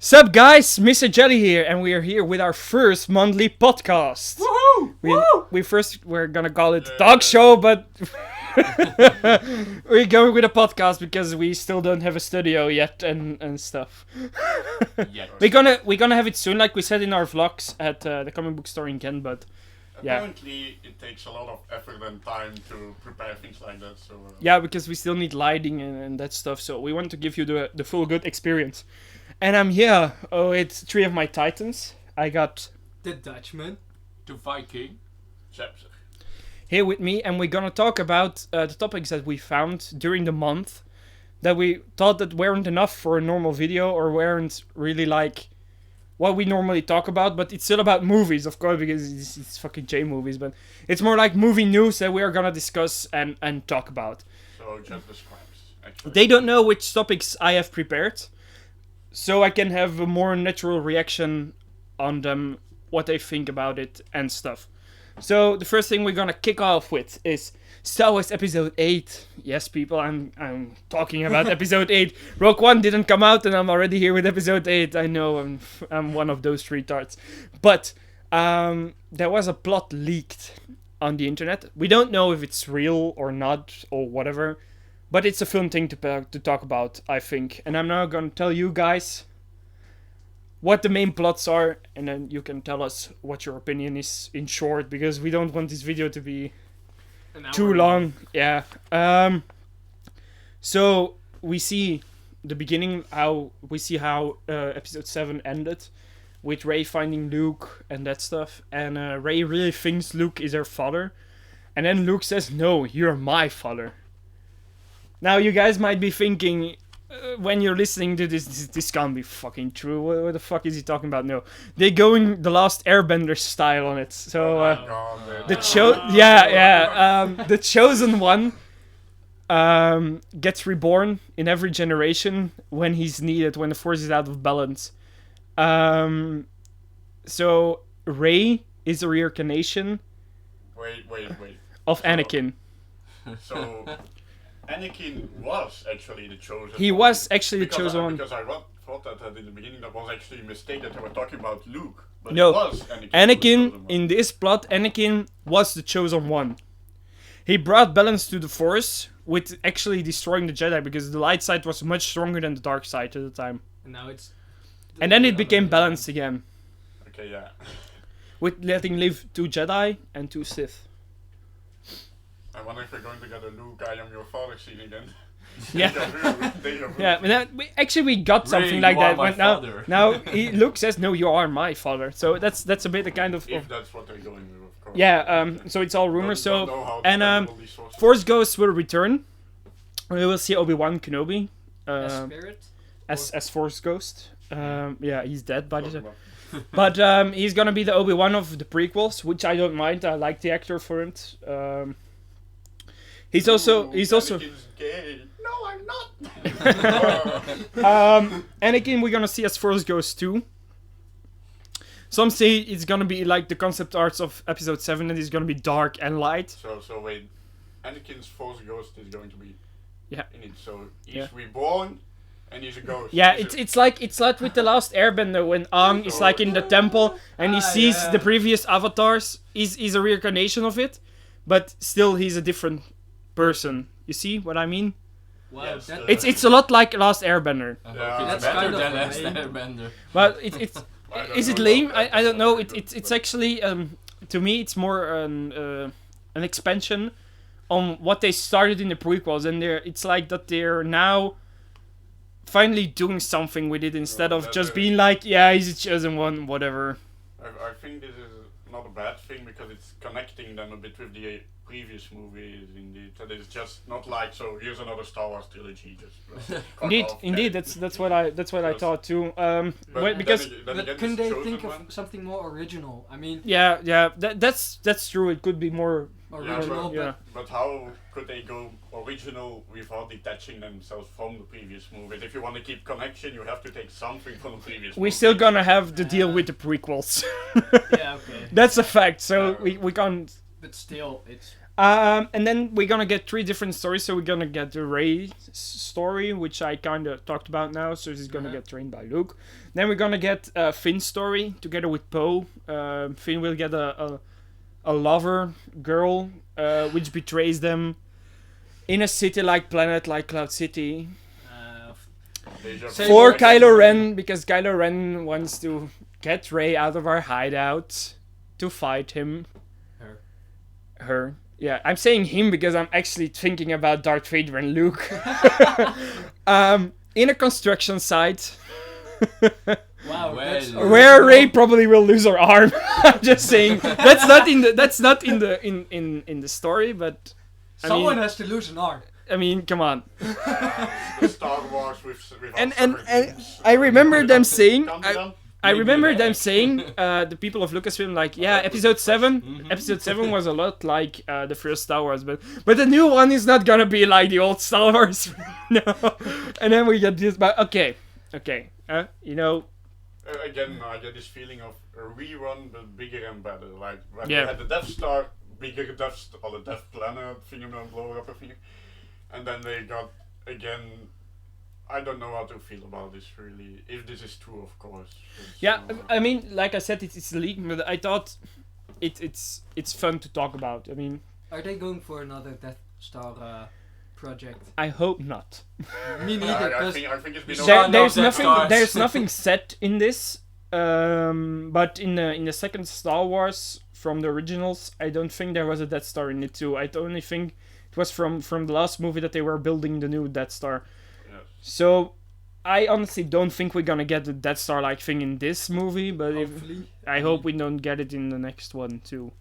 Sup guys, Mr. Jelly here, and we are here with our first monthly podcast. Woohoo! We're gonna call it Dog Show, but we're going with a podcast because we still don't have a studio yet and stuff. We're gonna have it soon, like we said in our vlogs at the comic book store in Kent, but yeah. Apparently it takes a lot of effort and time to prepare things like that, so... Yeah, because we still need lighting and that stuff, so we want to give you the full good experience. And I'm here with three of my titans. I got the Dutchman, the Viking, Chapter. here with me, and we're gonna talk about the topics that we found during the month that we thought that weren't enough for a normal video or weren't really like what we normally talk about, but it's still about movies, of course, because it's fucking J movies, but it's more like movie news that we are gonna discuss and talk about. So just describes, actually. They don't know which topics I have prepared, so I can have a more natural reaction on them, what they think about it and stuff. So the first thing we're gonna kick off with is Star Wars Episode 8. Yes, people, I'm talking about Episode 8. Rogue One didn't come out and I'm already here with Episode 8. I know, I'm one of those retards. But there was a plot leaked on the internet. We don't know if it's real or not or whatever. But it's a fun thing to talk about, I think. And I'm now going to tell you guys what the main plots are. And then you can tell us what your opinion is in short. Because we don't want this video to be too long. Yeah. So we see the beginning, how episode 7 ended. With Rey finding Luke and that stuff. And Rey really thinks Luke is her father. And then Luke says, "No, you're my father." Now, you guys might be thinking, when you're listening to this can't be fucking true. What the fuck is he talking about? No. They're going the Last Airbender style on it. So, the Chosen One gets reborn in every generation when he's needed, when the Force is out of balance. So, Rey is a reincarnation Wait. of Anakin. So... Anakin was actually the chosen He one. was actually the chosen one. Because I thought that in the beginning that was actually a mistake that they were talking about Luke. But No, it was Anakin. Anakin, in this plot, Anakin was the chosen one. He brought balance to the Force with actually destroying the Jedi because the light side was much stronger than the dark side at the time. and now it's... And then it became balanced again. Okay, yeah. With letting live 2 Jedi and 2 Sith. I wonder if we're going to get a Luke, I am your father scene again. Yeah. Deja vu. Yeah, but now, we got something Rey, like you are that. my But now, father. Luke says, "No, you are my father." So that's a bit a kind of If that's what they're going with, of course. yeah. So it's all rumors. Don't So know how and dependable these sources are. Force Ghosts will return. We will see Obi-Wan Kenobi. a spirit? As Force Ghost. Yeah, he's dead by the Talk but he's gonna be the Obi-Wan of the prequels, which I don't mind. I like the actor for it. He's also Anakin's gay. No, I'm not. Anakin we're gonna see as Force Ghost too. Some say it's gonna be like the concept arts of episode 7 and it's gonna be dark and light. So wait, Anakin's Force Ghost is going to be Yeah. in it. So he's Yeah. reborn and he's a ghost. Yeah, He's it's like with the Last Airbender when Aang is like in the temple and he sees the previous avatars. He's a reincarnation of it, but still he's a different person. You see what I mean? Wow, Yes, that, It's a lot like Last Airbender. Yeah, it's that's better kind of than Last lame. Airbender. But it's I don't is it know lame? about that. I don't know. It's actually to me it's more an expansion on what they started in the prequels, and it's like that they're now finally doing something with it instead of just being like, yeah, he's a chosen one, whatever. I think this is not a bad thing because it's connecting them a bit with the previous movies. Indeed, that it's just not like so. Here's another Star Wars trilogy. Just cut off Indeed, and- that's what I thought too. But Wait, because then but again, couldn't this they chosen think one- of something more original? I mean, yeah, that's true. It could be more. original, Yeah. But how could they go original without detaching themselves from the previous movie? If you want to keep connection, you have to take something from the previous movie. We're still gonna have to deal with the prequels. but yeah, okay. That's a fact. So we can't. But still, it's And then we're gonna get 3 different stories. So we're gonna get the Rey story, which I kind of talked about now. So he's gonna get trained by Luke. Then we're gonna get Finn's story together with Poe. Finn will get a lover girl, which betrays them in a city like planet like Cloud City. For Kylo Ren, because Kylo Ren wants to get Rey out of our hideout to fight him. Her. Yeah, I'm saying him because I'm actually thinking about Darth Vader and Luke. In a construction site. Wow, Where Rey probably will lose her arm. I'm just saying that's not in the story, but someone has to lose an arm. I mean, come on. Star Wars with And I remember them saying. I remember them saying, the people of Lucasfilm, like, yeah, episode 7 was a lot like the first Star Wars, but the new one is not gonna be like the old Star Wars. No. And then we get this, but okay, you know. Again, I get this feeling of a rerun, but bigger and better. Like, when Yeah. they had the Death Star, bigger Death Star, or the Death Planet, Fingerman blow up a finger. And then they got, again, I don't know how to feel about this really. If this is true, of course. Yeah, I mean, like I said, it's a leak, but I thought it's fun to talk about. I mean, Are they going for another Death Star project? I hope not. Me neither. I 'cause think it's been There's nothing set in this, but in the second Star Wars from the originals, I don't think there was a Death Star in it too. I only think it was from the last movie that they were building the new Death Star. So, I honestly don't think we're gonna get the Death Star-like thing in this movie, but I hope we don't get it in the next one too.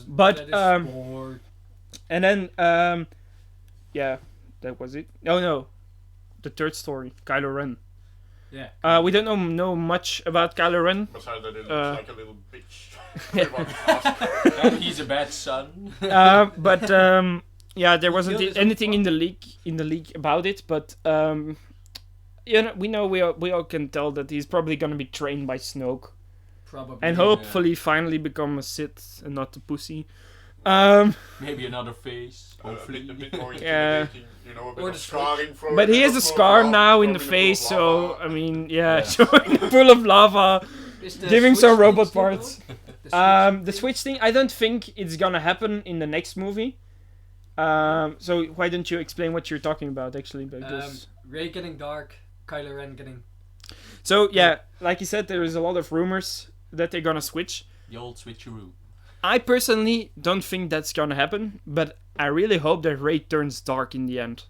But and then yeah, that was it. Oh no, the third story, Kylo Ren. Yeah. We don't know much about Kylo Ren. Besides that, it looks like a little bitch. And he's a bad son. But yeah, there wasn't anything in the leak about it, but you know, we all can tell that he's probably gonna be trained by Snoke, probably, and hopefully finally become a Sith and not a pussy. Maybe another face. Hopefully, a bit more Yeah. intimidating, you know, a bit of scarring for But he has a scar now in the face, so I mean, yeah, showing a pool of lava, giving some robot parts. The Switch thing, I don't think it's gonna happen in the next movie. So why don't you explain what you're talking about, actually? Because Rey getting dark, Kylo Ren getting... So, yeah, like you said, there is a lot of rumors that they're gonna switch. the old switcheroo. I personally don't think that's gonna happen, but I really hope that Rey turns dark in the end.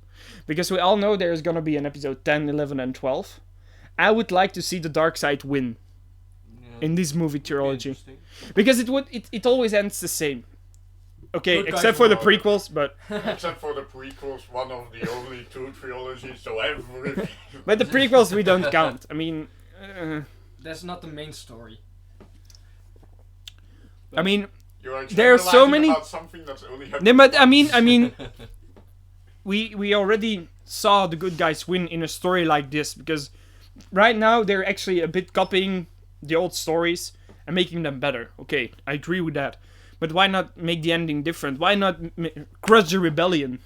Because we all know there's gonna be an episode 10, 11, and 12. I would like to see the dark side win in this movie trilogy. Because it always ends the same. Okay, Good except guy for the for- prequels, but Except for the prequels, one of the only 2 trilogies, so every... but the prequels we don't count. I mean, That's not the main story. I mean, You're there are so generalizing many- about something that's only no, but I mean, we already saw the good guys win in a story like this, because right now they're actually a bit copying the old stories and making them better. Okay, I agree with that. But why not make the ending different? Why not crush the rebellion?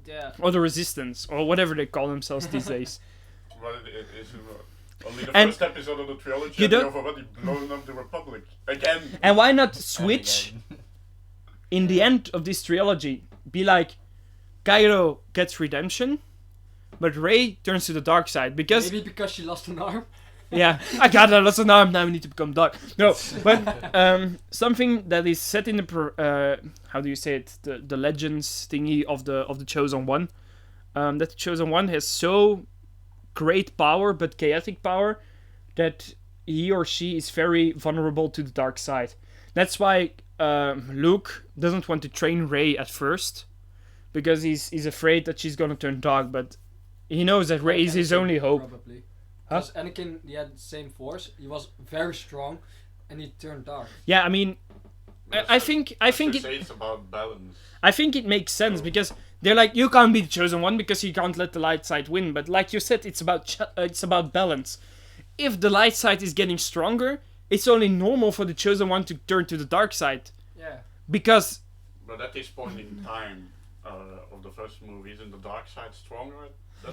Yeah. Or the resistance, or whatever they call themselves these days. Well, it is only the And first episode of the trilogy, you and don't- they've already blown up the Republic. Again! And why not switch in the end of this trilogy? Be like, Kylo gets redemption, but Rey turns to the dark side, because Maybe because she lost an arm. yeah, I got a lesson arm, now we need to become dark. No, but something that is set in the how do you say it? The legends thingy of the Chosen One. That the Chosen One has so great power, but chaotic power, that he or she is very vulnerable to the dark side. That's why Luke doesn't want to train Rey at first, because he's afraid that she's gonna turn dark, but he knows that Rey is his only hope. Probably. Huh? Because Anakin, he had the same force. He was very strong, and he turned dark. Yeah, I mean, I think It's about balance. I think it makes sense, because they're like, you can't be the Chosen One because you can't let the light side win. But like you said, it's about balance. If the light side is getting stronger, it's only normal for the Chosen One to turn to the dark side, Yeah. because But at this point in time of the first movie, isn't the dark side stronger?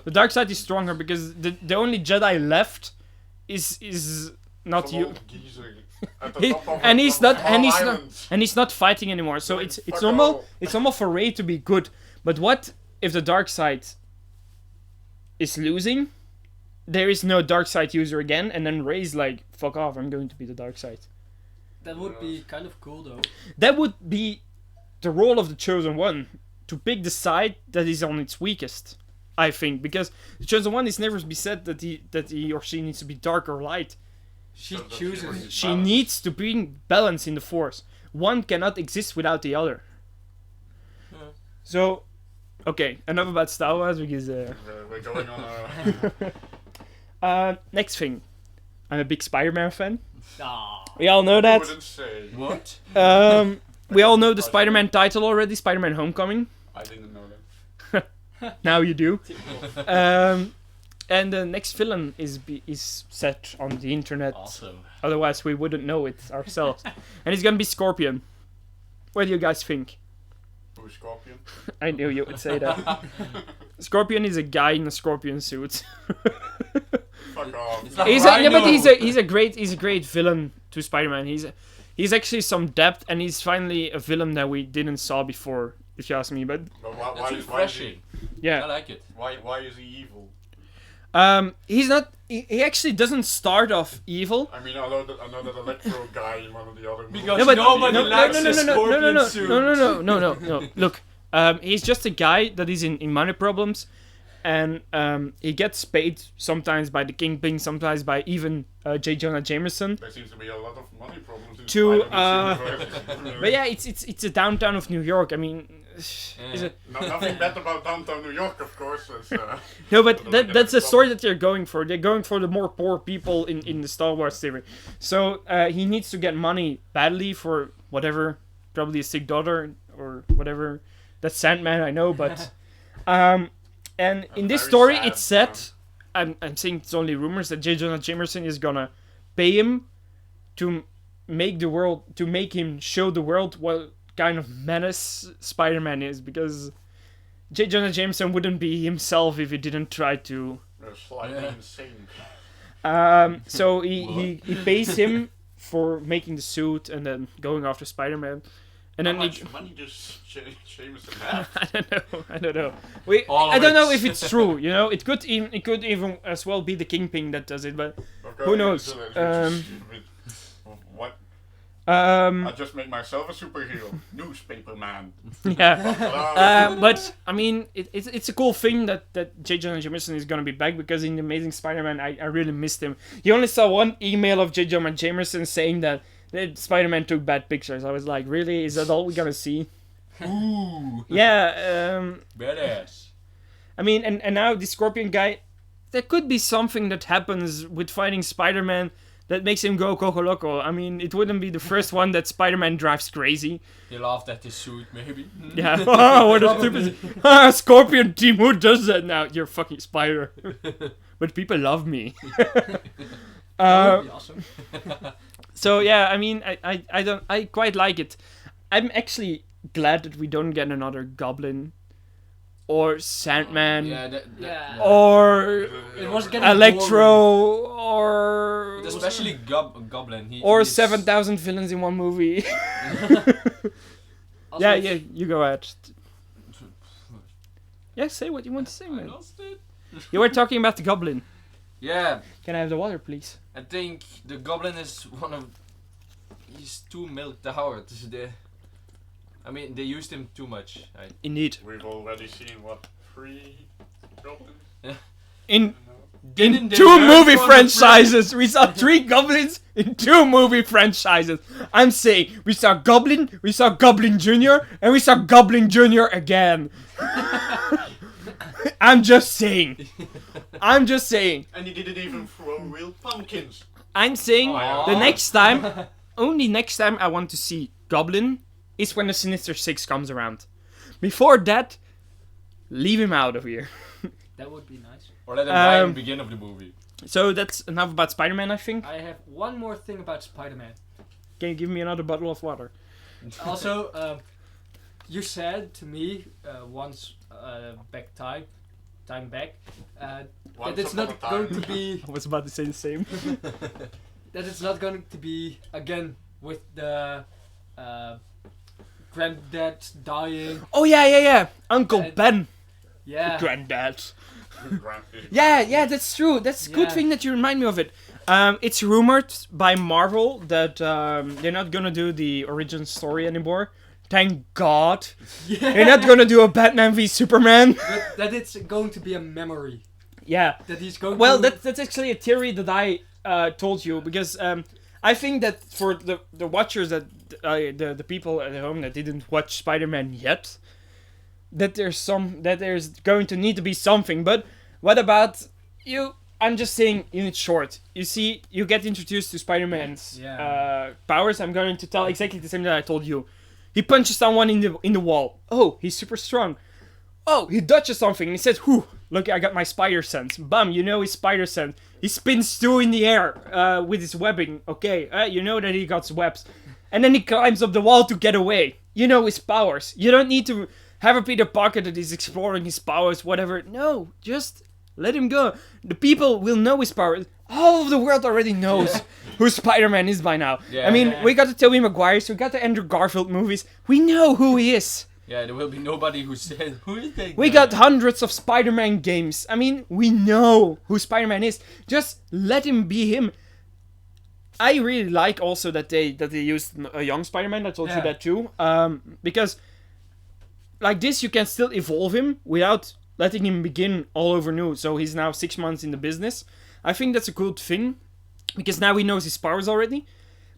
The dark side is stronger because the only Jedi left is not Some you. old geezer at the He- top of and a- he's of not a small and he's not island. and he's not fighting anymore. So Like, it's fuck normal. all. It's normal for Rey to be good. But what if the dark side is losing? There is no dark side user again, and then Rey's like, "Fuck off! I'm going to be the dark side." That would be kind of cool though. That would be the role of the chosen one, to pick the side that is on its weakest. I think because the chosen one is never be said that he or she needs to be dark or light. She So that chooses. brings She balance. needs to bring balance in the Force. One cannot exist without the other. Yeah. So, okay, enough about Star Wars because We're going on a... next thing, I'm a big Spider-Man fan. Ah. We all know I that. wouldn't say. What? We all know the Spider-Man title already, Spider-Man Homecoming. I didn't know that. Now you do. And the next villain is set on the internet. Awesome. Otherwise, we wouldn't know it ourselves. And it's gonna be Scorpion. What do you guys think? Who's Scorpion? I knew you would say that. Scorpion is a guy in a scorpion suit. Fuck off. It's not He's Rhino. but he's a great villain to Spider-Man. He's actually some depth, and he's finally a villain that we didn't saw before, if you ask me. But But That's why is refreshing. I yeah, like it. why is he evil? he's not. He actually doesn't start off evil. I mean, I know that Electro guy in one of the other movies. Because No, but nobody no, likes no, no, a no, no, no, scorpion no, suit. no. Look, he's just a guy that is in money problems, and he gets paid sometimes by the Kingpin, sometimes by even J. Jonah Jameson. There seems to be a lot of money problems in To, Spider-Man's universe. But yeah, it's a downtown of New York. I mean, is it? Nothing bad about downtown New York, of course. It's, No, but But that's the story that they're going for. They're going for the more poor people in the Star Wars series. So he needs to get money badly for whatever, probably a sick daughter or whatever. That's Sandman, I know, but and in this Very story, sad, it's said. I'm saying it's only rumors that J. Jonah Jameson is gonna pay him to make him show the world what kind of menace Spider-Man is, because J. Jonah Jameson wouldn't be himself if he didn't try to. slightly Yeah. insane. So he pays him for making the suit and then going after Spider-Man, and How then much money does Jameson have? I don't know. All of I don't know it. if it's true. You know, it could even as well be the Kingpin that does it, but Okay, Who knows? What? um, I just make myself a superhero. Newspaper man. yeah. But I mean, it's a cool thing that J. Jonah Jameson is gonna be back, because in the Amazing Spider-Man, I really missed him. You only saw one email of J. Jonah Jameson saying that Spider-Man took bad pictures. I was like, really? Is that all we're gonna see? Ooh. Yeah. Badass. I mean, and now the Scorpion guy, there could be something that happens with fighting Spider-Man that makes him go Coco Loco. I mean, it wouldn't be the first one that Spider-Man drives crazy. He laughed at his suit, maybe. Yeah. Oh, what a stupid... Scorpion team, who does that now? You're fucking Spider. But people love me. That would be awesome. So yeah, I mean, I quite like it. I'm actually glad that we don't get another Goblin or Sandman Yeah. or It was getting Electro or Especially Goblin. or he's- 7,000 villains in one movie. Also, Yeah, it's- you go ahead. Yeah, say what you want to say, I man. lost it. You were talking about the Goblin. Yeah, Can I have the water, please? I think the Goblin is one of... He's too milked out. I mean, they used him too much. Indeed. We've already seen, what, 3 goblins? In Didn't they two learn movie from the franchises, we saw 3 goblins in 2 movie franchises. I'm saying we saw Goblin Jr., and we saw Goblin Jr. again. I'm just saying. And he didn't even throw real pumpkins. I'm saying Aw. the next time, only next time I want to see Goblin is when the Sinister Six comes around. Before that, leave him out of here. That would be nice. Or let him die in the beginning of the movie. So that's enough about Spider-Man, I think. I have one more thing about Spider-Man. Can you give me another bottle of water? Also, You said to me once time back, that Once it's upon not a time. going to be I was about to say the same. that it's not going to be again with the granddad dying. Oh yeah. Uncle Ben. Yeah. Granddad. Grand- Yeah, that's true. That's a good Yeah. thing that you remind me of it. It's rumored by Marvel that they're not gonna do the origin story anymore. Thank God. Yeah. They're not gonna do a Batman v Superman. But that it's going to be a memory. Yeah. That he's going Well, to... that's actually a theory that I told you because I think that for the watchers that the people at home that didn't watch Spider-Man yet, that there's going to need to be something. But what about you? I'm just saying in short. You see, you get introduced to Spider-Man's powers. I'm going to tell exactly the same that I told you. He punches someone in the wall. Oh, he's super strong. Oh, he dodges something and he says, "Whew, look, I got my spider sense." Bam, you know his spider sense. He spins two in the air with his webbing. Okay, you know that he got webs. And then he climbs up the wall to get away. You know his powers. You don't need to have a Peter Parker that is exploring his powers, whatever. No, just let him go. The people will know his powers. All of the world already knows who Spider-Man is by now. Yeah. I mean, we got the Tobey Maguires, we got the Andrew Garfield movies. We know who he is. Yeah, there will be nobody who said, who is that We guy?" got hundreds of Spider-Man games. I mean, we know who Spider-Man is. Just let him be him. I really like also that they used a young Spider-Man. I told you Yeah. that too. Because like this, you can still evolve him without letting him begin all over new. So he's now 6 months in the business. I think that's a good thing because now he knows his powers already,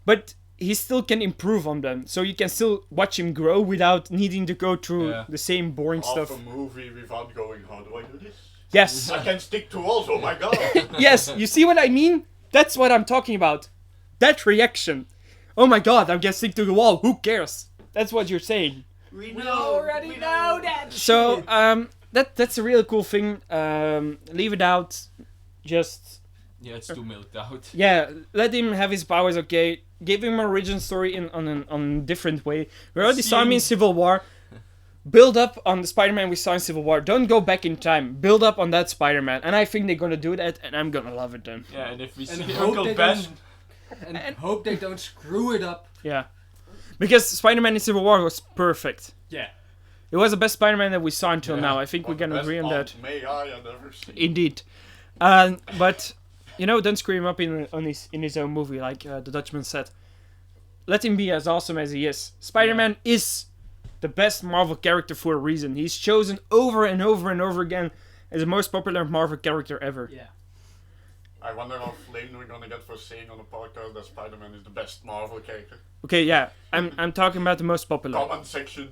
but he still can improve on them. So you can still watch him grow without needing to go through Yeah. the same boring Half stuff. a movie without going, how do I do this? Yes. I can stick to walls, oh my god! Yes, you see what I mean? That's what I'm talking about. That reaction. Oh my god, I'm getting stick to the wall. Who cares? That's what you're saying. We already know that. So, that's a really cool thing. Leave it out. Just, Yeah, it's too milked out. yeah, let him have his powers, okay? Give him an origin story on a different way. We already saw him in Civil War. Build up on the Spider-Man we saw in Civil War. Don't go back in time. Build up on that Spider-Man. And I think they're gonna do that, and I'm gonna love it then. Yeah, and if we And see hope Uncle they Ben, don't And hope they don't screw it up. Yeah. Because Spider-Man in Civil War was perfect. Yeah. It was the best Spider-Man that we saw until Yeah. now. I think we can agree on that. May I have ever seen. Indeed. But, you know, don't screw him up in his own movie, like the Dutchman said. Let him be as awesome as he is. Spider-Man is the best Marvel character for a reason. He's chosen over and over and over again as the most popular Marvel character ever. Yeah. I wonder how flamed we're gonna get for saying on the podcast that Spider-Man is the best Marvel character. Okay, yeah, I'm talking about the most popular. Comment section.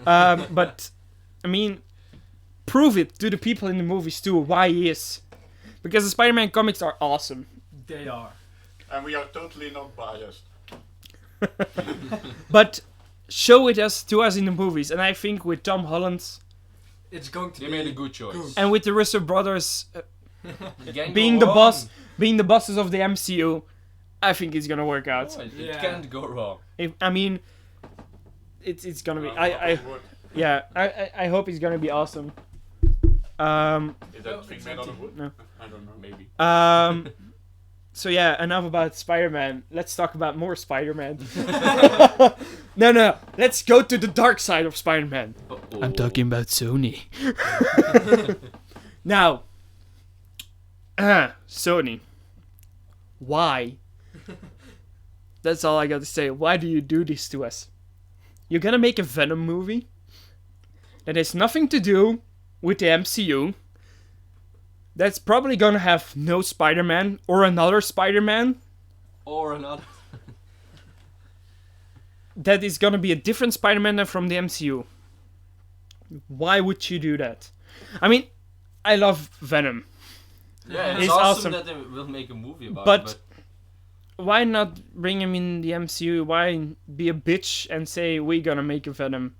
But, I mean, prove it to the people in the movies too, why he is. Because the Spider-Man comics are awesome. They are. And we are totally not biased. But show it to us in the movies. And I think with Tom Holland It's going to they be made a good choice. and with the Russo brothers It can't being go the wrong. being the bosses of the MCU, I think it's gonna work out. Oh, it Yeah. can't go wrong. I mean, it's gonna be. Knock I on wood. yeah. I hope it's gonna be awesome. Is that Oh, thing it's made out of empty. wood? No. I don't know. Maybe. So yeah, enough about Spider-Man. Let's talk about more Spider-Man. No. Let's go to the dark side of Spider-Man. Uh-oh. I'm talking about Sony. Now, Sony. Why? That's all I got to say. Why do you do this to us? You're gonna make a Venom movie that has nothing to do with the MCU. That's probably gonna have no Spider-Man or another Spider-Man. Or another. That is gonna be a different Spider-Man than from the MCU. Why would you do that? I mean, I love Venom. Yeah, it's It's awesome, awesome. that they will make a movie about But- it. Why not bring him in the MCU? Why be a bitch and say we're gonna make a Venom?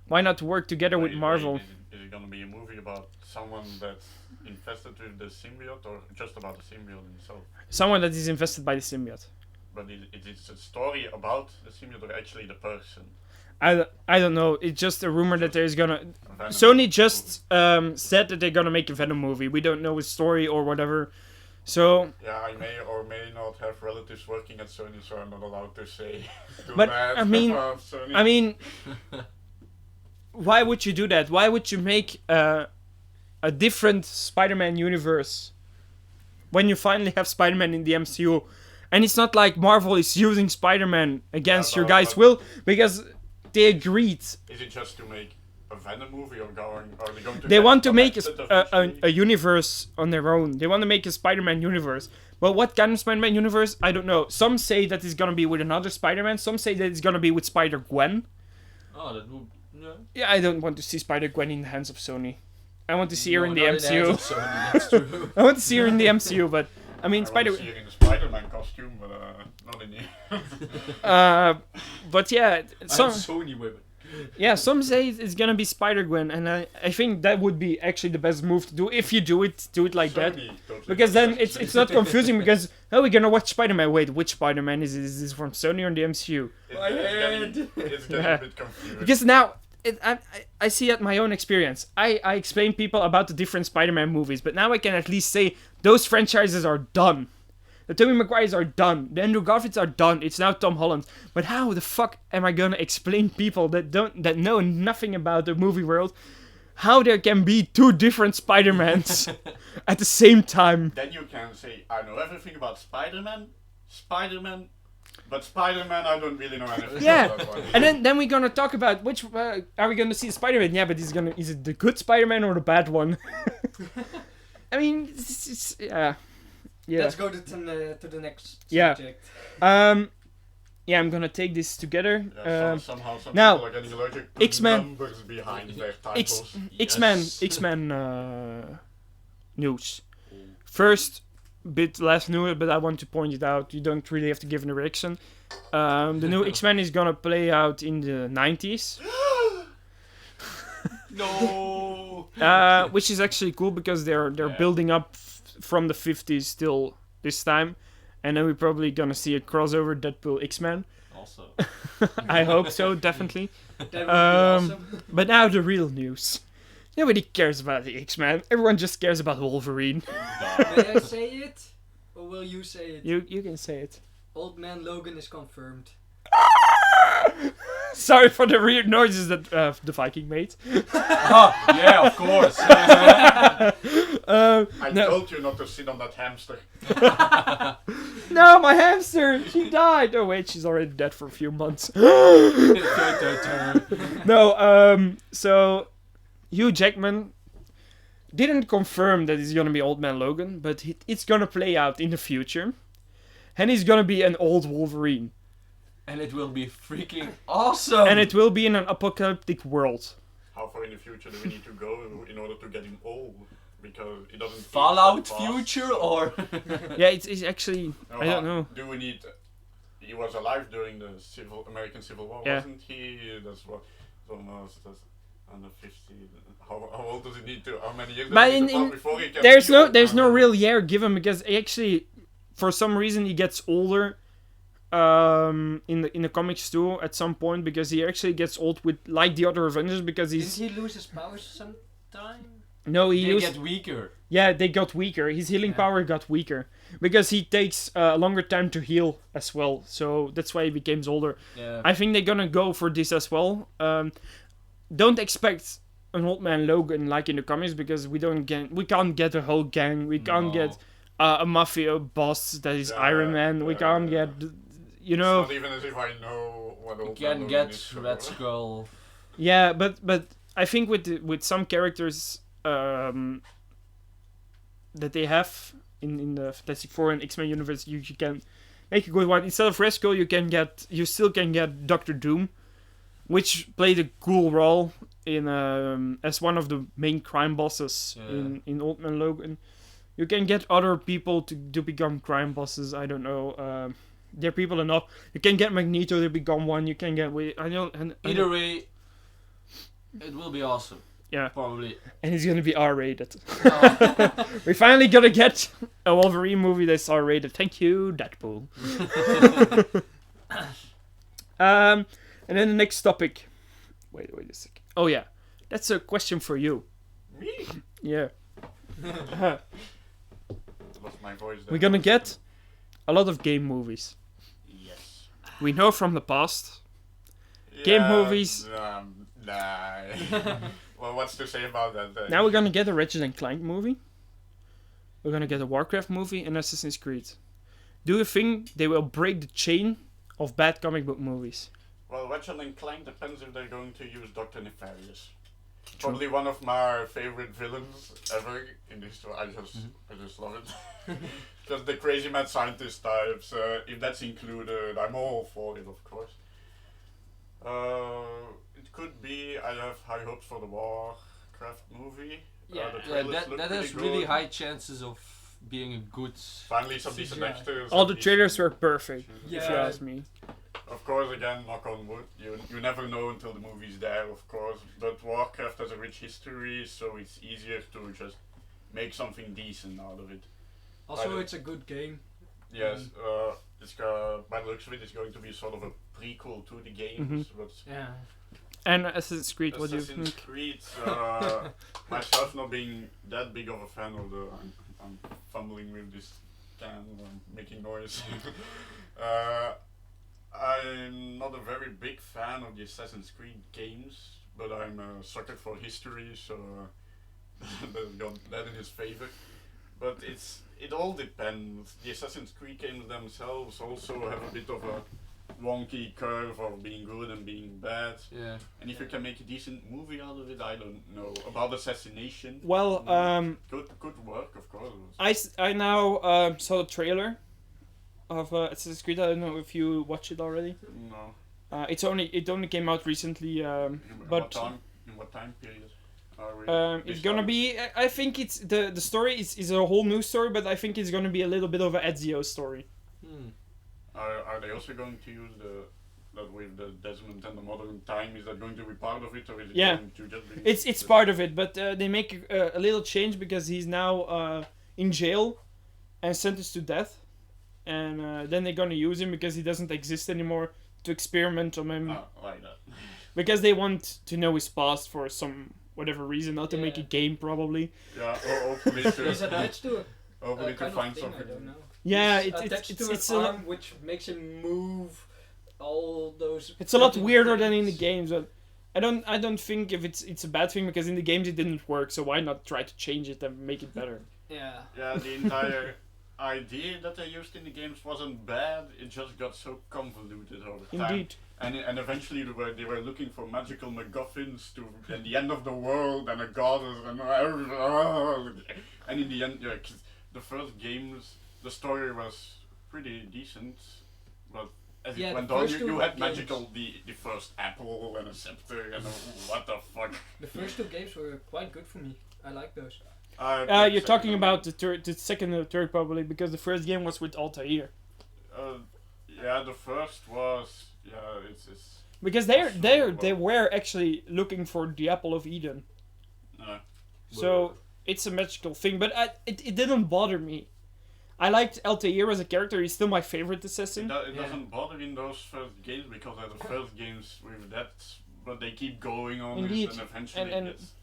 Why not work together with Wait, Marvel? Is it gonna be a movie about someone that's infested with the symbiote or just about the symbiote himself? Someone that is invested by the symbiote. But it is a story about the symbiote or actually the person? I don't know. It's just a rumor that there's gonna. Venom. Sony just said that they're gonna make a Venom movie. We don't know its story or whatever. So. Yeah, I may or may not have relatives working at Sony, so I'm not allowed to say too But, bad I mean- about Sony. I mean, why would you do that? Why would you make a different Spider-Man universe when you finally have Spider-Man in the MCU? And it's not like Marvel is using Spider-Man against Yeah, your no, guys' but- will, because they agreed. Is it just to make a Venom movie, or are they going to? They get want to make connected a eventually? universe on their own. They want to make a Spider-Man universe. But what kind of Spider-Man universe? I don't know. Some say that it's gonna be with another Spider-Man. Some say that it's gonna be with Spider-Gwen. Oh, that would. No. Yeah, I don't want to see Spider-Gwen in the hands of Sony. I want to see her in the No, not MCU. hands of Sony, that's true. I want to see her in the MCU, but I mean I Spider. want to see it in a Spider-Man costume, but not in the. But yeah, some Sony women. some say it's gonna be Spider-Gwen, and I think that would be actually the best move to do if you do it like that. Sony totally Because then does it's not confusing because we're gonna watch Spider-Man. Wait, which Spider-Man is it? Is this from Sony or the MCU? My head. It's getting Yeah. a bit confused. Because now I see at my own experience. I explain people about the different Spider-Man movies, but now I can at least say those franchises are done. The Tobey Maguires are done. The Andrew Garfields are done. It's now Tom Holland. But how the fuck am I gonna explain people that know nothing about the movie world how there can be two different Spider-Mans at the same time? Then you can say, I know everything about Spider-Man, but Spider-Man I don't really know anything Yeah, about that one. and then we're gonna talk about which are we gonna see Spider-Man? Yeah, but is it the good Spider-Man or the bad one? I mean, it's yeah. Let's go to the next Yeah. subject. Yeah, I'm gonna take this together. Yeah, somehow some now, people are getting allergic to X-Men- numbers behind their titles. X-Men news. First bit less news, but I want to point it out. You don't really have to give an erection. The new X-Men is gonna play out in the 90s, No. which is actually cool because they're building up from the 50s still this time, and then we're probably gonna see a crossover Deadpool X-Men. Also. I hope so, definitely. That would be awesome. But now the real news. Nobody cares about the X-Men. Everyone just cares about Wolverine. May I say it? Or will you say it? You can say it. Old Man Logan is confirmed. Sorry for the weird noises that the Viking made. Oh, yeah, of course. I No. told you not to sit on that hamster. No, my hamster! She died! Oh wait, she's already dead for a few months. No, so Hugh Jackman didn't confirm that he's gonna be Old Man Logan, but it's gonna play out in the future. And he's gonna be an old Wolverine. And it will be freaking awesome. And it will be in an apocalyptic world. How far in the future do we need to go in order to get him old? Because it doesn't. feel Fallout that fast, future so- or Yeah, it's actually... I don't know. Do we need? He was alive during the American Civil War, Yeah. wasn't he? That's what. That's under 50. How old does he need to? How many years? But does he in- need to pass in- before he can There's be no Old there's Man? no real year given because he actually, for some reason, he gets older in the comics too at some point, because he actually gets old with like the other Avengers, because Did he's he lose his powers sometime? no he they used get weaker. yeah they got weaker. His healing Yeah. power got weaker because he takes a longer time to heal as well, so that's why he becomes older. Yeah. I think they're gonna go for this as well. Don't expect an Old Man Logan like in the comics, because we can't get a whole gang. We can't No. get a mafia boss that is Yeah, Iron Man. We yeah, can't yeah. get, you know. It's not even as if I know what You Old can Man Logan get is, so- Red Skull. Yeah, but I think with some characters that they have in the Fantastic Four and X-Men universe, you can make a good one. Instead of Red Skull, you still can get Doctor Doom, which played a cool role in as one of the main crime bosses Yeah. in Old Man Logan. You can get other people to become crime bosses. I don't know. There are people enough. You can get Magneto to become one. You can get Either way, it will be awesome. Yeah. Probably. and it's gonna be R-rated. Oh. We finally gonna get a Wolverine movie that's R-rated. Thank you, Deadpool. And then the next topic. Wait a second. Oh yeah, that's a question for you. Me? Yeah. That was my voice. We're gonna get a lot of game movies. Yes. We know from the past. Game movies. Nah. Well, what's to say about that? Now we're gonna get a Ratchet and Clank movie. We're gonna get a Warcraft movie and Assassin's Creed. Do you think they will break the chain of bad comic book movies? Well, Ratchet and Clank depends if they're going to use Dr. Nefarious. Probably one of my favorite villains ever in this story. I just love it. Just the crazy mad scientist types. If that's included, I'm all for it, of course. It could be. I have high hopes for the Warcraft movie. Yeah. The Yeah, trailers look that pretty has really good. high chances of being a good. Finally, some decent CGI. actors. All some the decent- trailers were perfect, if you Yeah. ask me. Of course, again, knock on wood. You never know until the movie's there, of course. But Warcraft has a rich history, so it's easier to just make something decent out of it. Also, Right. it's a good game. Yes, it's by the looks of it, it's going to be sort of a prequel to the games. But Yeah. And Assassin's Creed, what do you Assassin's think? Creed, myself not being that big of a fan of the, I'm fumbling with this can, making noise. I'm not a very big fan of the Assassin's Creed games, but I'm a sucker for history, so that's got that in his favor. But it all depends. The Assassin's Creed games themselves also have a bit of a wonky curve of being good and being bad. Yeah. And if you can make a decent movie out of it, I don't know. About assassination, Well, could work, of course. I now saw the trailer of Assassin's Creed. I don't know if you watched it already. No. It only came out recently, In but what time period? Are we it's gonna be. I think it's the story is a whole new story, but I think it's gonna be a little bit of an Ezio story. Are they also going to use that with the Desmond and the modern time? Is that going to be part of it, or is it Yeah. going to just be? It's part of it, but they make a little change because he's now in jail and sentenced to death, and then they're gonna use him because he doesn't exist anymore to experiment on him Like that. because they want to know his past for some whatever reason, not to make a Yeah. game probably. Yeah, hopefully He's to, attached to hopefully a to kind find of thing, something. I don't know. Yeah, He's it's attached to it's an a arm which makes him move all those. it's a lot cutting weirder than in the things. games, but I don't think if it's a bad thing because in the games it didn't work, so why not try to change it and make it better? Yeah. Yeah, the entire idea that they used in the games wasn't bad. It just got so convoluted over time. Indeed. And eventually they were looking for magical MacGuffins to and the end of the world and a goddess and in the end, yeah, 'cause the first games the story was pretty decent, but as Yeah, it the went on, first you two had games- magical the first apple and a scepter and what the fuck. The first two games were quite good for me. I like those. You're talking about the second and the third probably because the first game was with Altair. Yeah, the first was it's Because they were actually looking for the apple of Eden. So it's a magical thing, but it didn't bother me. I liked Altair as a character. He's still my favorite assassin. It doesn't bother in those first games because they're the first games with that, but they keep going on Indeed. it and eventually And- it's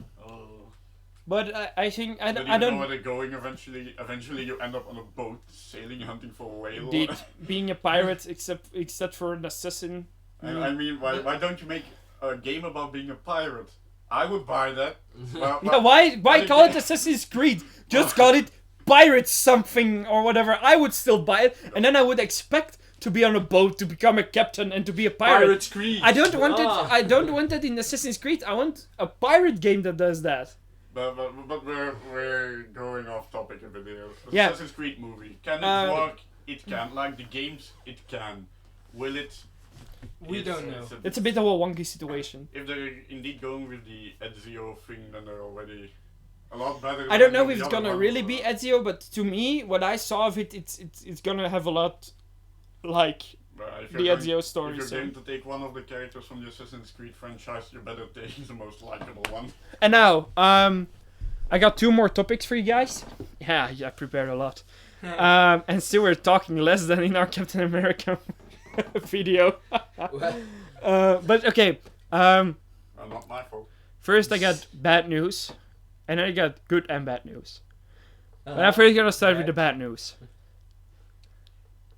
But I think I don't know where don't. they're going. Eventually you end up on a boat sailing hunting for a whale. Indeed, being a pirate, except for an assassin. I mean, why don't you make a game about being a pirate? I would buy that. Yeah, why call it Assassin's Creed? Just call it Pirates something or whatever. I would still buy it, and then I would expect to be on a boat, to become a captain, and to be a pirate. Pirates Creed. I don't want it. I don't want that in Assassin's Creed. I want a pirate game that does that. But we're going off topic a bit here. Yeah. Assassin's Creed movie. Can it work? It can. Like the games, it can. Will it? We don't know. It's a bit of a wonky situation. If they're indeed going with the Ezio thing, then they're already a lot better. I don't know than if the it's other gonna ones. really be Ezio, but to me, what I saw of it, it's gonna have a lot like If the you're Ezio story. If you're So. going to take one of the characters from the Assassin's Creed franchise, you better take the most likable one. And now, I got 2 more topics for you guys. Yeah, I prepared a lot. And still we're talking less than in our Captain America video. But okay. Not my fault. First I got bad news, and then I got good and bad news. Uh-huh. But I'm first gonna start with Okay. the bad news.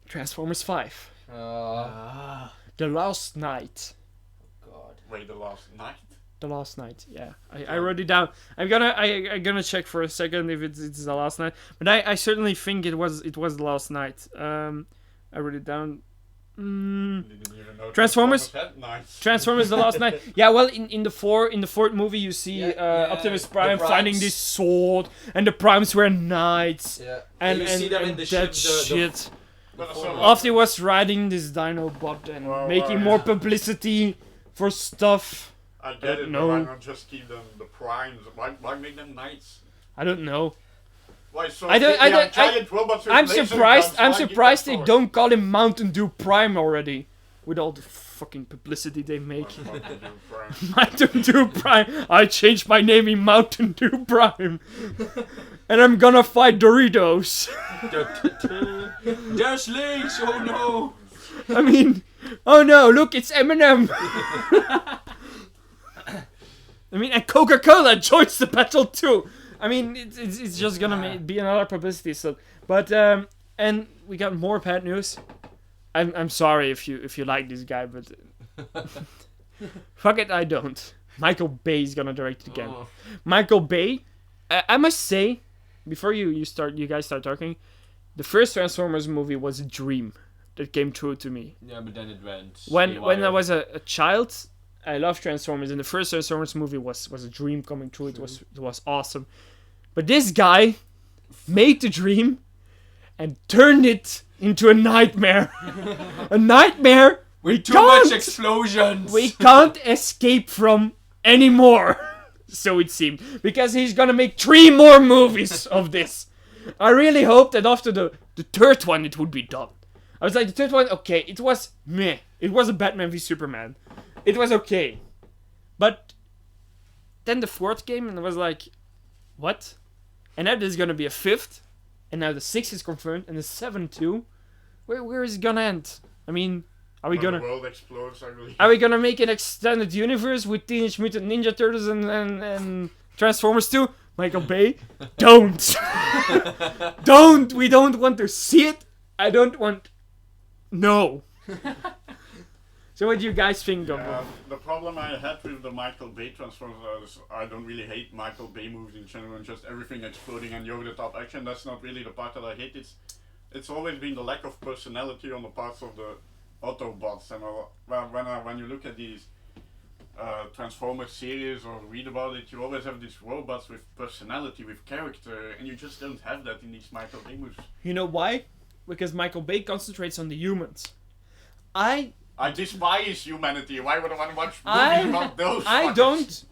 Transformers 5. The Last Night. God. Wait, the last night? The Last Night, yeah. I wrote it down. I'm gonna check for a second if it's the last night. But I certainly think it was the last night. I wrote it down. Didn't even know Transformers? had nights. Transformers: The Last Night. Yeah, well, in the fourth movie, you see Optimus the Prime finding Primes. this sword, and the Primes were knights, Yeah. and you see them in the that ship. shit. But Before- so, Optimus riding this Dinobot and Well, making yeah. more publicity for stuff. I get it, No. but why not just keep them the primes? Why make them knights? I don't know. Why so I don't- big, I they are don't- I- giant robots with I'm laser surprised. guns, I'm why give surprised them they swords? don't call him Mountain Dew Prime already, with all the fucking publicity they make. Why not do prime? Mountain Dew Prime. I changed my name in Mountain Dew Prime, and I'm gonna fight Doritos. There's links! Oh no! I mean, oh no, look, it's Eminem. I mean, and Coca-Cola joins the battle too. I mean, it's just gonna be another publicity stuff. But and we got more bad news. I'm sorry if you like this guy, but fuck it, I don't. Michael Bay is gonna direct it again. Oh. Michael Bay, I must say, before you guys start talking, the first Transformers movie was a dream that came true to me. Yeah, but then it went. When I haywire. was a child, I loved Transformers, and the first Transformers movie was a dream coming true. It was awesome. But this guy made the dream and turned it into a nightmare. A nightmare With too can't- much explosions! we can't escape from anymore. So it seemed. Because he's gonna make 3 more movies of this. I really hope that after the third one it would be done. I was like, the third one, okay, it was meh. It was a Batman v Superman. It was okay. But then the fourth came and I was like, what? And now there's gonna be a fifth. And now the sixth is confirmed. And the seventh too. Where is it gonna end? I mean, are we When gonna... the world explodes, I believe. Are we gonna make an extended universe with Teenage Mutant Ninja Turtles and Transformers 2? Michael Bay? Don't! Don't! We don't want to see it! I don't want... No! So what do you guys think of Yeah, the problem I had with the Michael Bay Transformers is I don't really hate Michael Bay movies in general, and just everything exploding and the over-the-top action. That's not really the part that I hate. It's always been the lack of personality on the parts of the Autobots. And when you look at these Transformers series or read about it, you always have these robots with personality, with character, and you just don't have that in these Michael Bay movies. You know why? Because Michael Bay concentrates on the humans. I despise humanity. Why would I want to watch I- movies about those? I fuckers? don't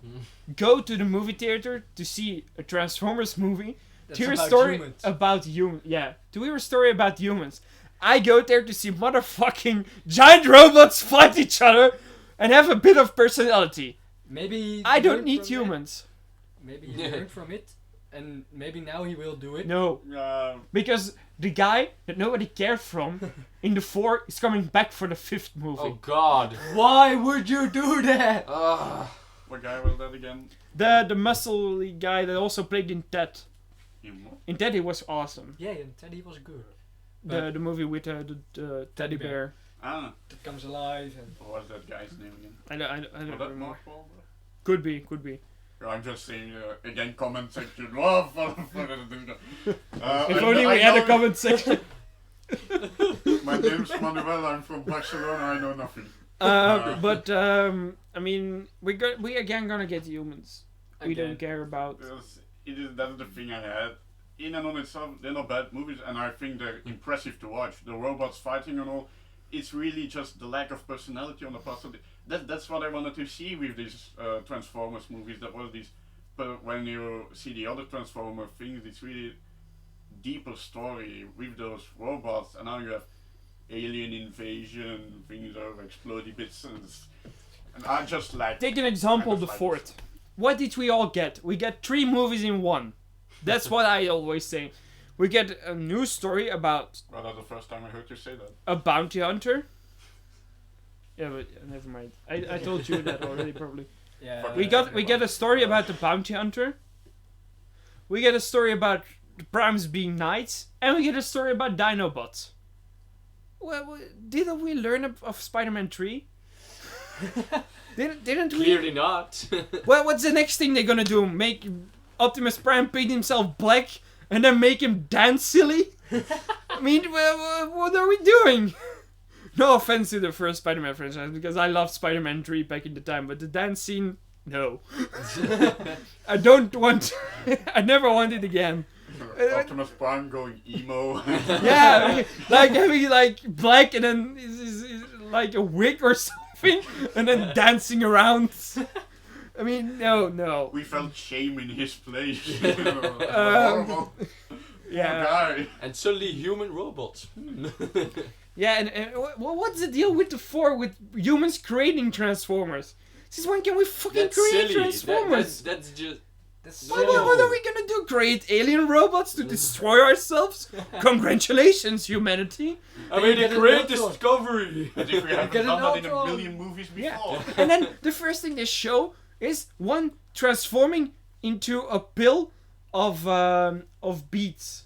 go to the movie theater to see a Transformers movie That's to hear a about story humans. about humans. Yeah, to hear a story about humans. I go there to see motherfucking giant robots fight each other and have a bit of personality. Maybe I he don't learned need from humans. It. Maybe he learned from it, and maybe now he will do it. No, Uh, because the guy that nobody cared from in the 4 is coming back for the 5th movie. Oh god. Why would you do that? what guy was that again? The muscly guy that also played in Ted. Him. In Ted, he was awesome. Yeah, and Teddy was good. The movie with the teddy bear. Ah, That comes alive and what was that guy's name again? I don't Was that remember. Mark Wahlberg? Could be. I'm just saying, again, comment section. Oh, If only we had a comment section. My name's Manuel, I'm from Barcelona, I know nothing. But I mean, we again gonna get humans. We don't Again. care about. That's the thing I had. In and on itself, they're not bad movies, and I think they're impressive to watch. The robots fighting and all, it's really just the lack of personality on the part of the... That's what I wanted to see with these Transformers movies. That was these... But when you see the other Transformer things, it's really deeper story with those robots, and now you have alien invasion, things are exploding bits, and I just like... Take an example, I the just like fourth. What did we all get? We get 3 movies in one. That's what I always say. We get a new story about Well, that's the first time I heard you say that. a bounty hunter. Yeah, but never mind. I told you that already, probably. Yeah. We get a story about the bounty hunter. We get a story about the primes being knights, and we get a story about Dinobots. Well, didn't we learn of Spider-Man 3? didn't we? Clearly not. Well, what's the next thing they're gonna do? Make Optimus Prime paint himself black and then make him dance silly? I mean, what are we doing? No offense to the first Spider-Man franchise, because I loved Spider-Man 3 back in the time, but the dance scene, no. I don't want... I never want it again. Optimus Prime going emo. Yeah, like having like black and then is like a wig or something, and then dancing around. I mean, no. We felt shame in his place. Yeah. Guy. And suddenly human robots. Yeah, and what's the deal with the 4 with humans creating Transformers? Since when can we fucking That's create silly. Transformers? That's just... What are we gonna do? Create alien robots to destroy ourselves? Congratulations, humanity! I mean, get a an great Ultron. discovery. As if we haven't Get done an that in a Ultron. million movies before. Yeah. And then the first thing they show is one transforming into a pill of beets.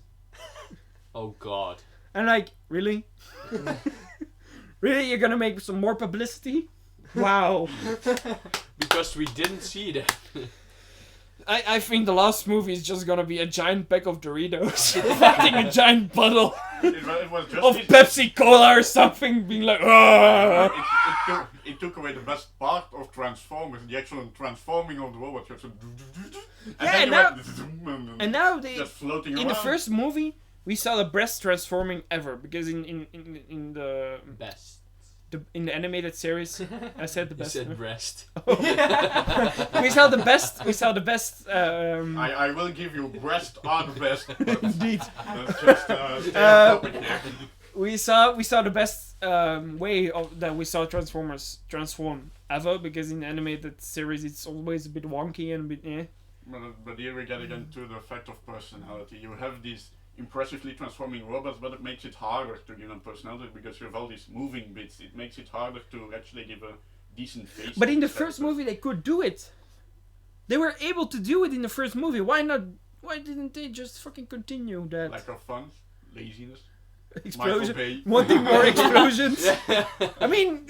Oh god. And like, really? Really? You're gonna make some more publicity? Wow. Because we didn't see that. I think the last movie is just gonna be a giant bag of Doritos fighting a giant bottle It was just of Pepsi Cola or something, being like, "Argh!" it took away the best part of Transformers, the actual transforming of the robots. And Yeah, then and you now- went And now they, just floating in around. the first movie, we saw the best transforming ever, because in the Best. in the animated series, I said the You best. said breast. We saw the best. We saw the best. I will give you breast on best, but Indeed. let's just stay on topic here. We saw the best way of that we saw Transformers transform ever, because in the animated series it's always a bit wonky and a bit eh. But here we get again to the fact of personality. You have these impressively transforming robots, but it makes it harder to give them personality because you have all these moving bits. It makes it harder to actually give a decent face. But to in the the first characters. movie they could do it. They were able to do it in the first movie. Why not? Why didn't they just fucking continue that? Lack of funds, laziness. Explosion. Michael Bay. Wanting more explosions. I mean,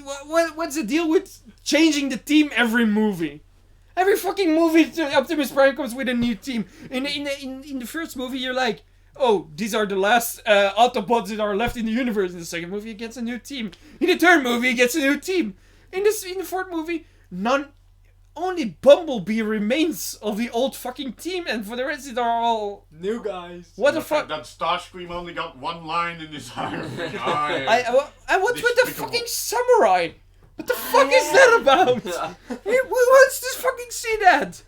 what's the deal with changing the team every movie? Every fucking movie, Optimus Prime comes with a new team. In the first movie, you're like, oh, these are the last Autobots that are left in the universe. In the second movie, he gets a new team. In the third movie, he gets a new team. In the fourth movie, only Bumblebee remains of the old fucking team, and for the rest, it are all New guys. what the fuck. That Starscream only got one line in his iron. And what's with the Despicable. fucking samurai? What the fuck is that about? Who wants to fucking see that?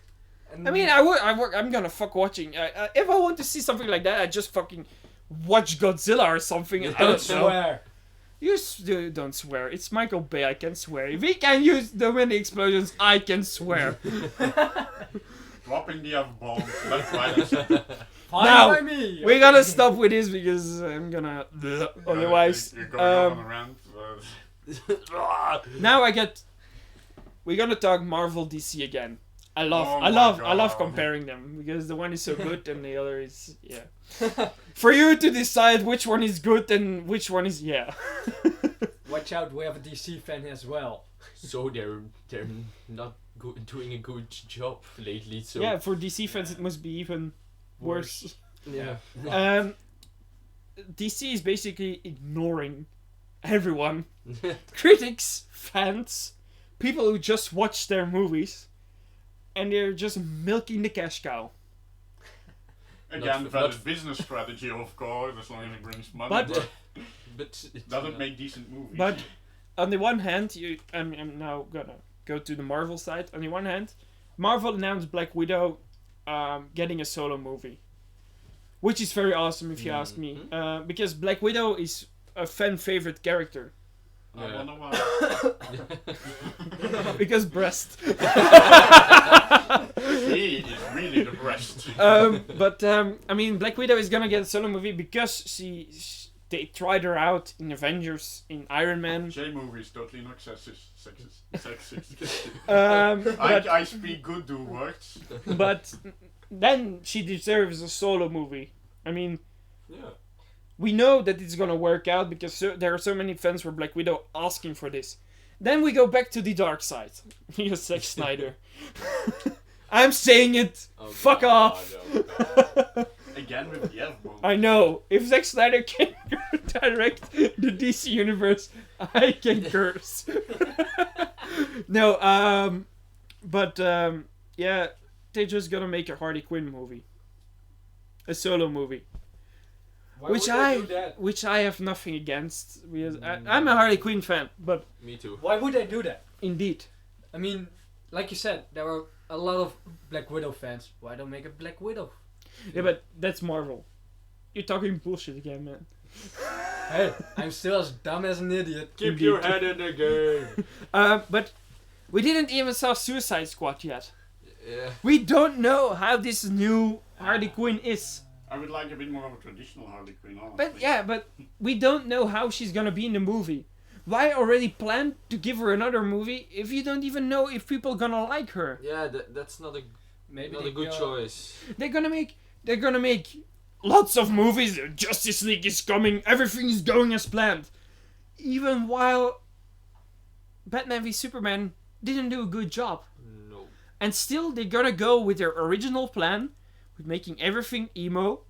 And I mean, I'm gonna fuck watching. If I want to see something like that, I just fucking watch Godzilla or something. I don't don't know. swear. You don't swear. It's Michael Bay. I can swear. If he can use the many explosions, I can swear. Dropping the F-bombs left, right. Fine Now, by me. We're gonna stop with this because I'm gonna. Otherwise, You're going on a rant. now we're gonna talk Marvel DC again. I love Oh I my love God. comparing them because the one is so good and the other is for you to decide which one is good and which one is Watch out, we have a DC fan as well. So they're not doing a good job lately. So yeah, for DC fans it must be even worse. yeah. DC is basically ignoring everyone. Critics, fans, people who just watch their movies, and they're just milking the cash cow. Again, Not- valid not- business strategy, of course, as long as it brings money. But- But it doesn't make decent movies. But on the one hand, I'm now gonna go to the Marvel side. On the one hand, Marvel announced Black Widow getting a solo movie, which is very awesome if you ask me, because Black Widow is a fan favorite character. I Yeah. wonder why. Because breast. He is really the breast. But I mean, Black Widow is gonna get a solo movie because They tried her out in Avengers, in Iron Man. J movie is totally not sexist. But, I speak good do words. but then she deserves a solo movie. I mean, Yeah. we know that it's gonna work out because there are so many fans for Black Widow asking for this. Then we go back to the dark side. Yes, Zack Snyder. I'm saying it. Oh, Fuck God, off. oh, God. Again with the F-bomb. I know. If Zack Snyder can direct the DC universe, I can curse. No, yeah, they're just gonna make a Harley Quinn movie, a solo movie, Why which would they do that? I have nothing against. Because I'm a Harley Quinn fan, but Me too. Why would they do that? indeed, I mean, like you said, there were a lot of Black Widow fans. Why don't make a Black Widow? yeah, but that's Marvel. You're talking bullshit again, man. Hey, I'm still as dumb as an idiot. Keep your head in the game. But we didn't even saw Suicide Squad yet. Yeah. We don't know how this new Harley Quinn is. I would like a bit more of a traditional Harley Quinn, honestly. But yeah, but we don't know how she's gonna be in the movie. Why already plan to give her another movie if you don't even know if people gonna like her? Yeah, that's not a Maybe not they a good go- choice. They're gonna make lots of movies. Justice League is coming. Everything is going as planned. Even while Batman v Superman didn't do a good job. No. And still they're gonna go with their original plan with making everything emo.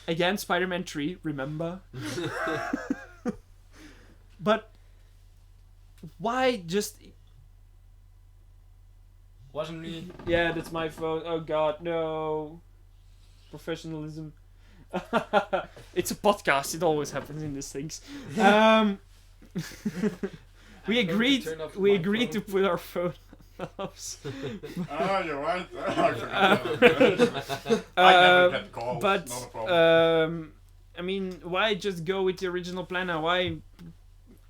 Again, Spider-Man 3, remember? But why just... Wasn't me. Yeah, that's my phone. Oh god, no. Professionalism. It's a podcast, it always happens in these things. We agreed turn off we my agreed phone. to put our phone off. Ah, you're right. I forgot. I never get calls. But not a problem. I mean, why just go with the original plan now? Why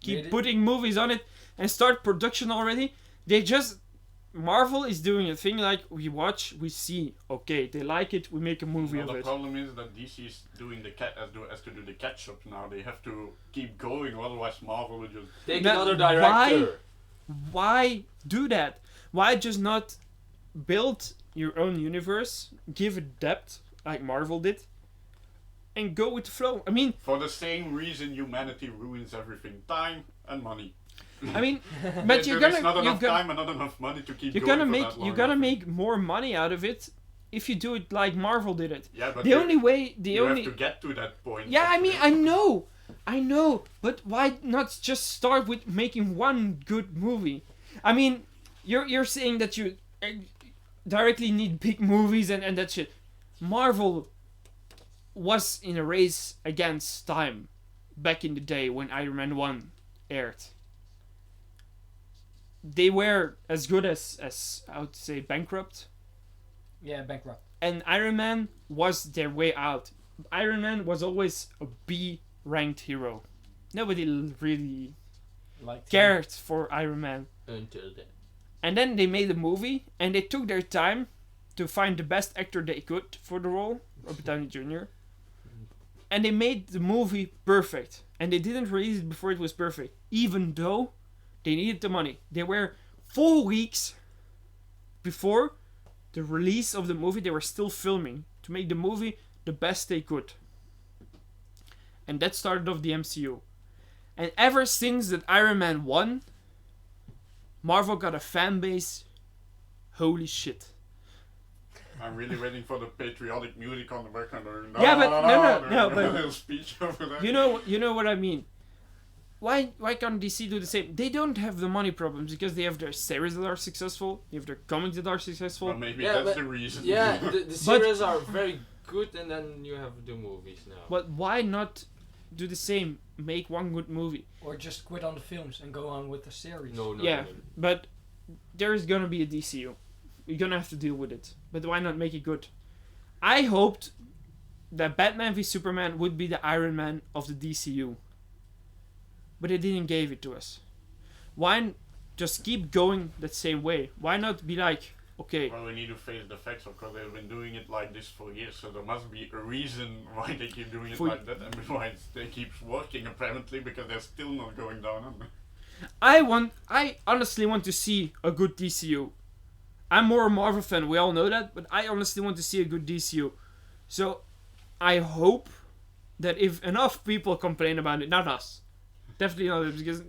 keep Made it- putting movies on it and start production already? They just Marvel is doing a thing like we watch, we see. Okay, they like it, we make a movie No, of the it. problem is that DC is doing the has to do the catch up now. They have to keep going, otherwise Marvel will just. Take Now, another why- director. Why do that? Why just not build your own universe, give it depth like Marvel did, and go with the flow? I mean, For the same reason humanity ruins everything: time and money. but you're There is gonna not you're enough gonna time and not enough money to keep you're going gonna for make that long, you're gonna I think. make more money out of it if you do it like Marvel did it. Yeah, but The only way, you have to get to that point. yeah, I mean, actually. I know, but why not just start with making one good movie? I mean, you're saying that you directly need big movies and that shit. Marvel was in a race against time back in the day when Iron Man 1 aired. They were as good as how to say bankrupt, Yeah, bankrupt. and Iron Man was their way out. Iron Man was always a B ranked hero. Nobody really Like cared for Iron Man. Until then. And then they made a movie, and they took their time to find the best actor they could for the role, Robert Downey Jr. And they made the movie perfect. And they didn't release it before it was perfect, even though they needed the money. They were 4 weeks before the release of the movie, they were still filming to make the movie the best they could. And that started off the MCU. And ever since that Iron Man 1, Marvel got a fan base. Holy shit. I'm really waiting for the patriotic music on the background. Yeah, but no, there's but- a little speech over there. You know what I mean. Why can't DC do the same? They don't have the money problems because they have their series that are successful, they have their comics that are successful. Well, maybe Yeah, that's but- the reason. Yeah, the series are very good, and then you have the movies now. But why not do the same? Make one good movie. Or just quit on the films and go on with the series. No, no, Yeah. no, no. But there's gonna be a DCU. You're gonna have to deal with it. But why not make it good? I hoped that Batman v Superman would be the Iron Man of the DCU. But they didn't give it to us. Why just keep going that same way? Why not be like, okay. Well, we need to face the facts, of course. They've been doing it like this for years, so there must be a reason why they keep doing it like that, and why they keep working apparently, because they're still not going down under. I honestly want to see a good DCU. I'm more a Marvel fan, we all know that, but I honestly want to see a good DCU. So, I hope that if enough people complain about it, not us, definitely not us, because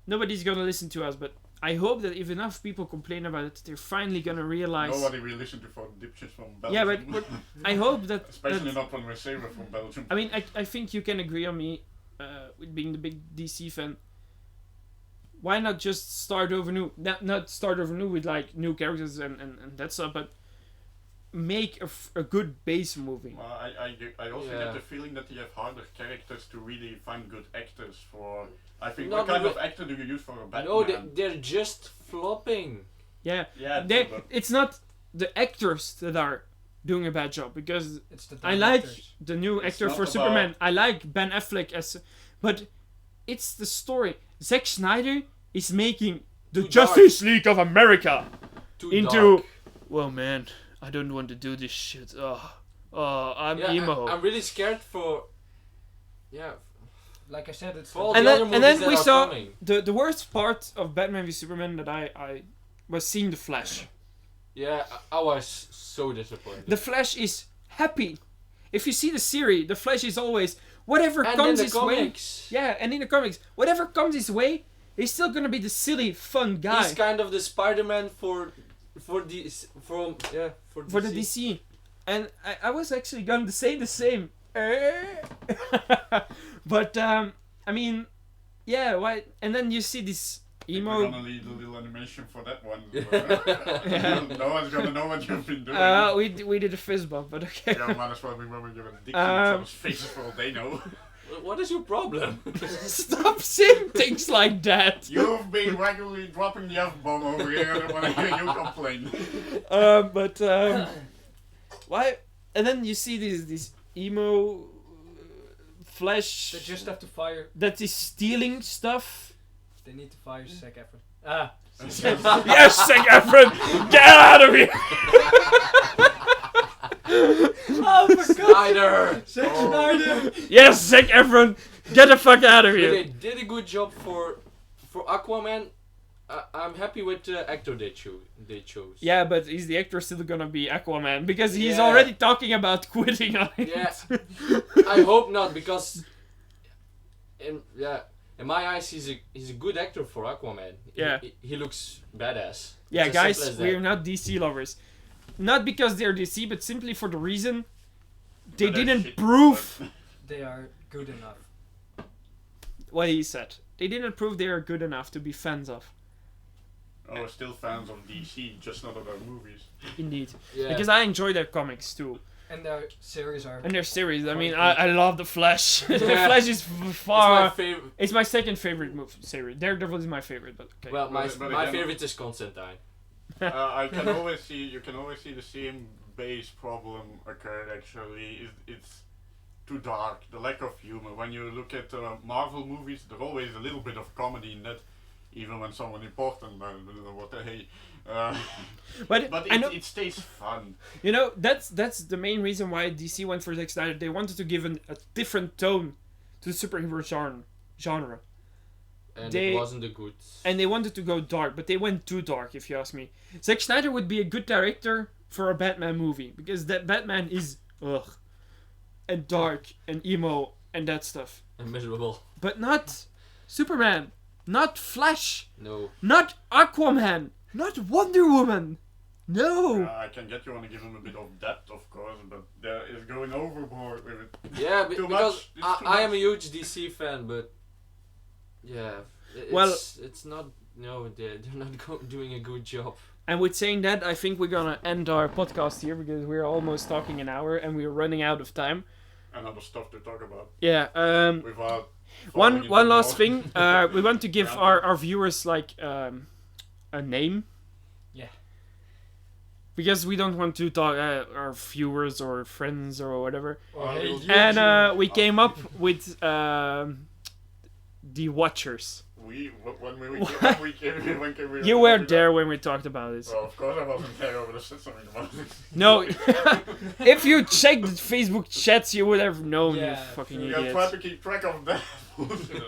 nobody's gonna listen to us, but I hope that if enough people complain about it, they're finally gonna realize... Nobody will listen to for dipshits from Belgium. Yeah, but I hope that... Especially not when we're saver from Belgium. I mean, I think you can agree on me, with being the big DC fan. Why not just start over new? Not start over new with like new characters and that stuff, but make a good base movie. Well, I also get the feeling that you have harder characters to really find good actors for. I think Not what kind even- of actor do you use for a Batman? No, they're just flopping. Yeah, Yeah, but it's not the actors that are doing a bad job, because It's the I like directors. the new It's actor not for about- Superman. I like Ben Affleck but it's the story. Zack Snyder is making the Too Justice League of America Too into. dark. Well, man, I don't want to do this shit. I'm Yeah, emo. I'm really scared for. Yeah, Like I said, it's for all And the then- other and movies then we that are saw- coming. The worst part of Batman v Superman that I was seeing the Flash. Yeah, I was so disappointed. The Flash is happy. If you see the series, the Flash is always whatever and comes in the his comics, way. Yeah, and in the comics, whatever comes his way, he's still gonna be the silly, fun guy he's kind of the Spiderman for the for the DC. And I was actually going to say the same. But I mean, yeah. Why? And then you see this we're emo. gonna leave a little animation for that one. So, no one's gonna know what you've been doing. We did a fist bump, but okay. Yeah, might as well remember your dick in each other's faces for all they know. What is your problem? Stop saying things like that. You've been regularly dropping the F-bomb over here, I don't wanna hear you complain. But why? And then you see this emo Flash They just have to fire. that is stealing stuff. They need to fire Zac Efron. Ah, Yes, Zac Efron, get out of here! oh for Snyder! Zack Oh. Snyder! Yes, Zac Efron, get the fuck out of They here! did a good job for Aquaman. I'm happy with the actor they chose. Yeah, but is the actor still gonna be Aquaman? Because he's Yeah. already talking about quitting on it. Yeah. I hope not, because in my eyes he's a good actor for Aquaman. Yeah. He looks badass. Yeah, It's as guys, simple as we're that. not DC lovers. Not because they're DC, but simply for the reason they But they're didn't shit, prove They are good enough. what he said. They didn't prove they are good enough to be fans of. Oh, we're still fans of DC, just not of their movies. Indeed. Yeah. Because I enjoy their comics too. And their series are. And their series. I mean, Quite I love The Flash. The Yeah. Flash is It's my far... favorite. It's my second favorite series. Daredevil is my favorite, but okay. Well, But my again- favorite is Constantine. You can always see the same base problem occur actually. It's too dark, the lack of humor. When you look at Marvel movies, there's always a little bit of comedy in that, even when someone important, what the hey. but But I know, it stays fun. you know, that's the main reason why DC went for Zack Snyder. They wanted to give a different tone to the superhero genre. And They- it wasn't a good. And they wanted to go dark, but they went too dark, if you ask me. Zack Snyder would be a good director for a Batman movie, because that Batman is ugh, and dark and emo and that stuff. And miserable. But not Superman, not Flash, No. not Aquaman, not Wonder Woman. No. I can get you want to give him a bit of depth, of course, but there is going overboard with it. Yeah, Too because much. It's too I am a much. huge DC fan, but yeah, Well- it's not. No, they're not doing a good job. And with saying that, I think we're gonna end our podcast here because we're almost talking an hour and we're running out of time. And other stuff to talk about Yeah. without. One last thing. We want to give Yeah. our viewers like a name. Yeah. Because we don't want to talk our viewers or friends or whatever. Or Oh, hey, you'll- you. And we came up with the Watchers. When we You were there when we talked about it. Well, of course I wasn't there. I would have said something about it. No, if you checked the Facebook chats, you would have known. Yeah, You fucking You idiot. try to keep track of that.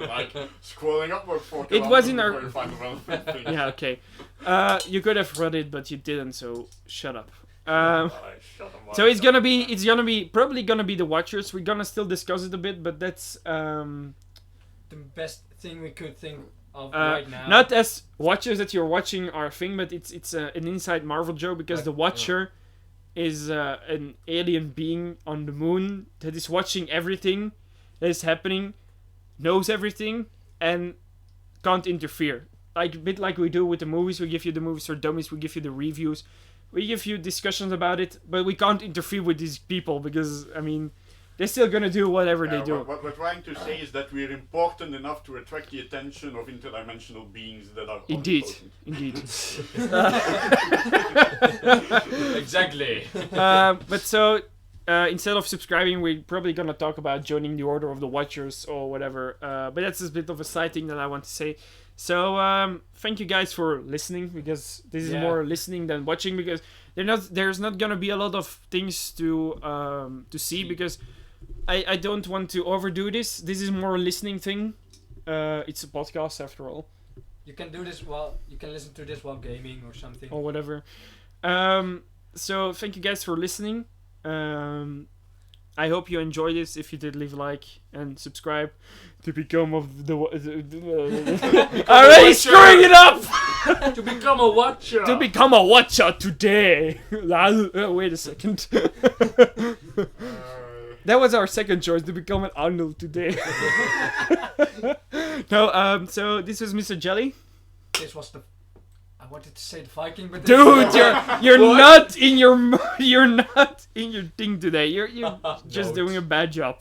Like scrolling upward for It was in our- before you find the relevant thing. Yeah, okay. You could have read it, but you didn't. So shut up. So it's gonna be probably gonna be the Watchers. We're gonna still discuss it a bit, but that's The best thing we could think of right now. not as Watchers that you're watching our thing, but it's an inside Marvel joke because the Watcher is an alien being on the moon that is watching everything that is happening, knows everything, and can't interfere. Like a bit like we do with the movies. We give you the movies for dummies. We give you the reviews. We give you discussions about it, but we can't interfere with these people because, I mean, they're still gonna do whatever they do. What we're trying to say is that we're important enough to attract the attention of interdimensional beings that are Indeed. omnipotent. Exactly. But so, instead of subscribing, we're probably gonna talk about joining the Order of the Watchers or whatever. But that's a bit of a side thing that I want to say. So, thank you guys for listening, because this is more listening than watching, because there's not gonna be a lot of things to see, because I don't want to overdo this. This is more a listening thing. It's a podcast after all. You can do this you can listen to this while gaming or something. Or whatever. So thank you guys for listening. I hope you enjoyed this. If you did, leave a like and subscribe to become of the already screwing it up. To become a watcher. To become a watcher today. Wait a second. That was our second choice, to become an Arnold today. No, so this was Mr. Jelly. This was I wanted to say the Viking, but Dude, you're not in your thing today. You're just doing a bad job.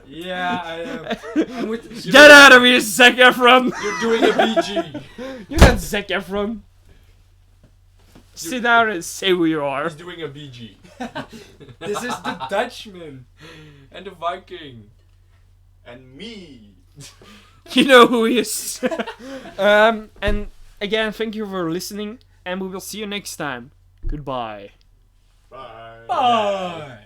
Yeah, I am. I'm with Get out of here, Zac Efron. You're doing a BG. You're not Zac Efron. Sit down and say who you are. He's doing a BG. This is the Dutchman. And the Viking. And me. You know who he is. And again, thank you for listening, and we will see you next time. Goodbye. Bye. Bye.